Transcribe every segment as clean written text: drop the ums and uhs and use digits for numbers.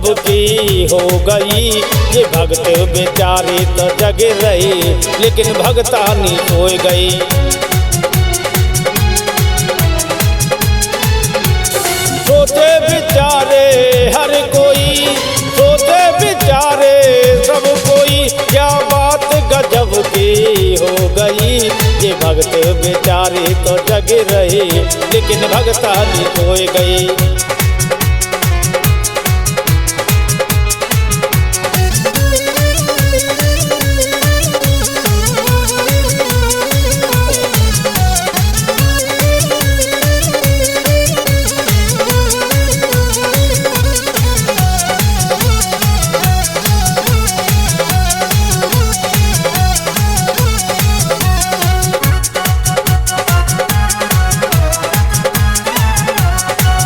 गजब की हो गई। ये भक्त बेचारे तो जगे रहे, लेकिन भगतानी सोए गई। सोचे बिचारे हर कोई, सोचे बिचारे सब कोई, क्या बात गजब की हो गई। ये भक्त बेचारे तो जगे रहे, लेकिन भगतानी सोए गई।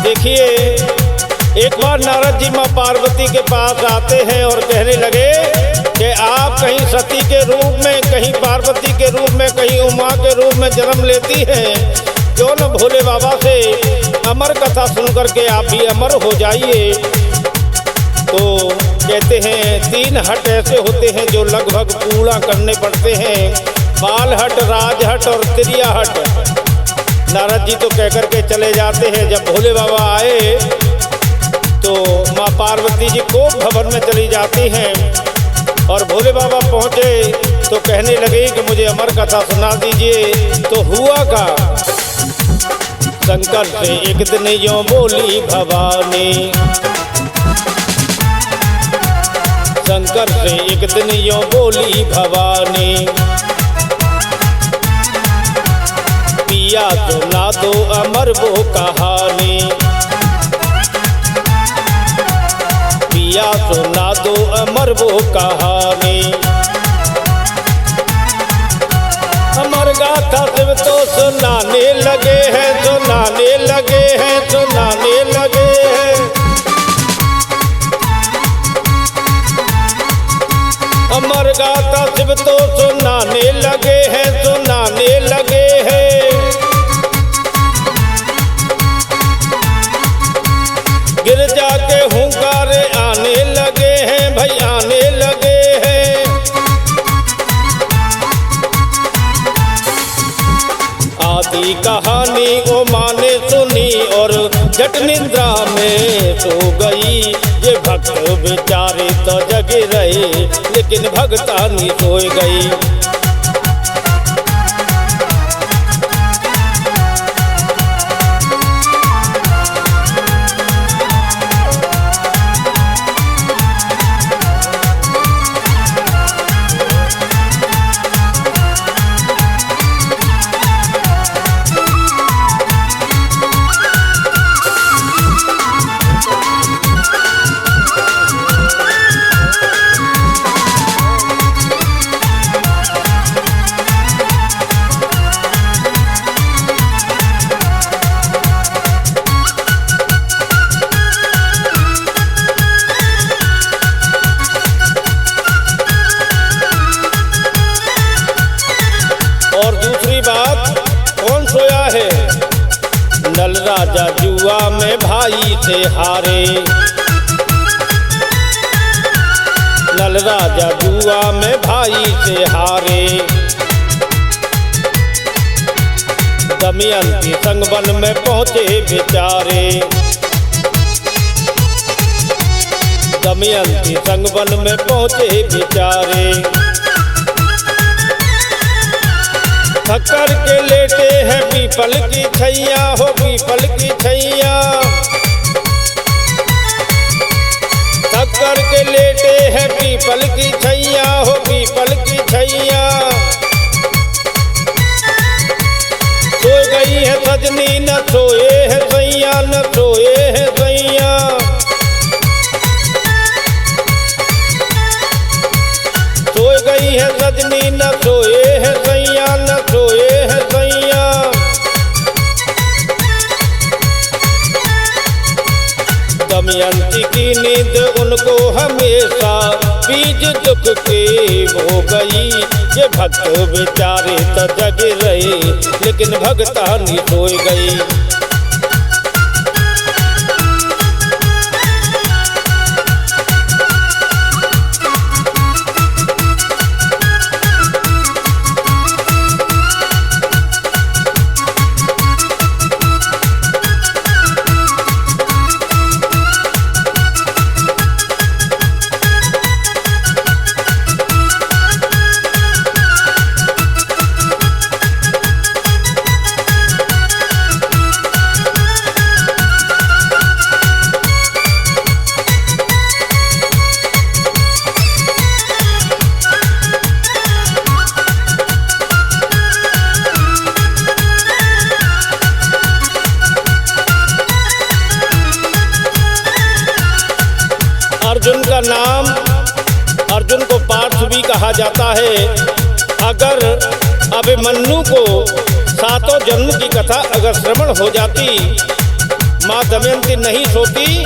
देखिए, एक बार नारद जी माँ पार्वती के पास आते हैं और कहने लगे कि आप कहीं सती के रूप में, कहीं पार्वती के रूप में, कहीं उमा के रूप में जन्म लेती हैं, क्यों न भोले बाबा से अमर कथा सुन करके आप भी अमर हो जाइए। तो कहते हैं 3 हट ऐसे होते हैं जो लगभग पूरा करने पड़ते हैं, बाल हट, राज हट और त्रिया हट। नारद जी तो कह करके चले जाते हैं। जब भोले बाबा आए तो माँ पार्वती जी कोप भवन में चली जाती हैं और भोले बाबा पहुँचे तो कहने लगे कि मुझे अमर कथा सुना दीजिए। तो हुआ का शंकर से एक दिन यूं बोली भवानी, शंकर से एक दिन यूं बोली भवानी, पिया सुना दो अमर वो कहानी, पिया सुना दो अमर वो कहानी। अमर गाथा शिव तो सुनाने लगे हैं, सुनाने लगे हैं, सुनाने लगे हैं। अमर गाथा शिव तो सुनाने लगे हैं, सुनाने लगे हैं। गिरजा के हुंकारे आने लगे हैं, भाई आने लगे हैं। आदि कहानी ओ माने सुनी और जट निद्रा में सो गई। ये भक्त बेचारे तो जगे रहे, लेकिन भगतानी सोए गई। नल राजा जुआ में भाई से हारे, नल राजा जुआ में भाई से हारे। दमयंती संग वन में पहुँचे बेचारे, दमयंती संग वन में पहुँचे बेचारे। थकर के लेटे हैं पीपल की छैया, हो पीपल की छैया। थकर के लेटे हैं पीपल की छैया, हो पीपल की छैया। सो गई है सजनी न सोए है सैया, न सोए है सैया। सो गई है सजनी न सोए है सैया, न सोए है सैया। दमयंती की नींद उनको हमेशा बीज दुख के हो गई। ये भक्त बेचारे तो जगे रहे, लेकिन भगतानी सोए गई। जाता है। अगर अभिमन्यु को 7 जन्म की कथा अगर श्रवण हो जाती, माँ दमयंती नहीं सोती,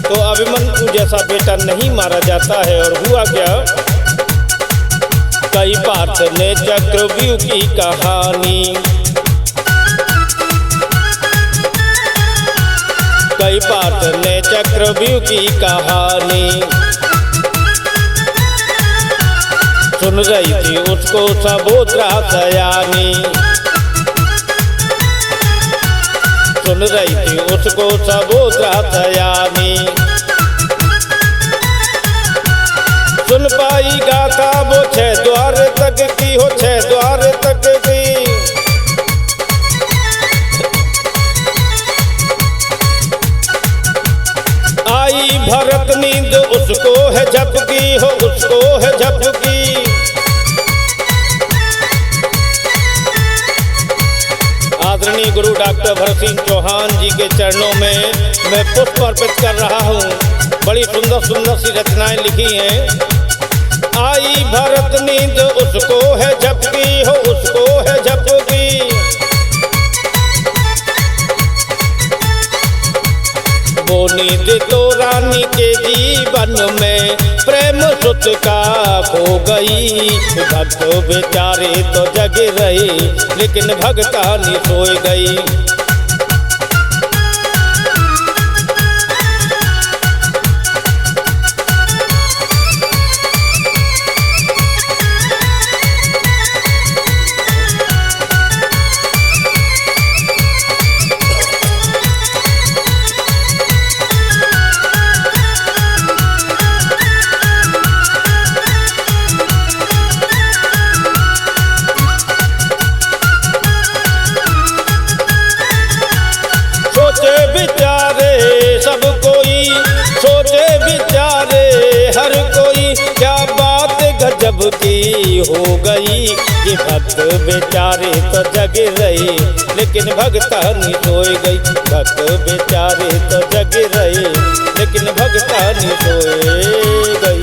तो अभिमन्यु जैसा बेटा नहीं मारा जाता है। और हुआ क्या, कई पार्थ ने चक्रव्यूह की कहानी, कई पार्थ ने चक्रव्यूह की कहानी सुन रही थी उसको सबोत्रा सयानी, सुन रही थी उसको सबोत्रा सयानी। सुन पाई गाथा वो 6 द्वार तक की हो, 6 द्वार तक की। आई भरत नींद उसको है झपकी हो, उसको है झपकी। आदरणीय गुरु डॉक्टर भरत सिंह चौहान जी के चरणों में मैं पुष्प अर्पित कर रहा हूँ। बड़ी सुंदर सुंदर सी रचनाएं लिखी हैं। आई भरत नींद उसको है झपकी हो, उसको है झपकी। वो नींद तो रानी के जीवन में प्रेम सुत का खो गई। भक्त बेचारे तो जग रहे, लेकिन भगतानी सोए गई। सब कोई सोचे विचारे, हर कोई क्या बात गजब की हो गई। ये भक्त बेचारे तो जग रहे, लेकिन भगतानी सोए गई। भक्त बेचारे तो जग रहे, लेकिन भगतानी सोए गई।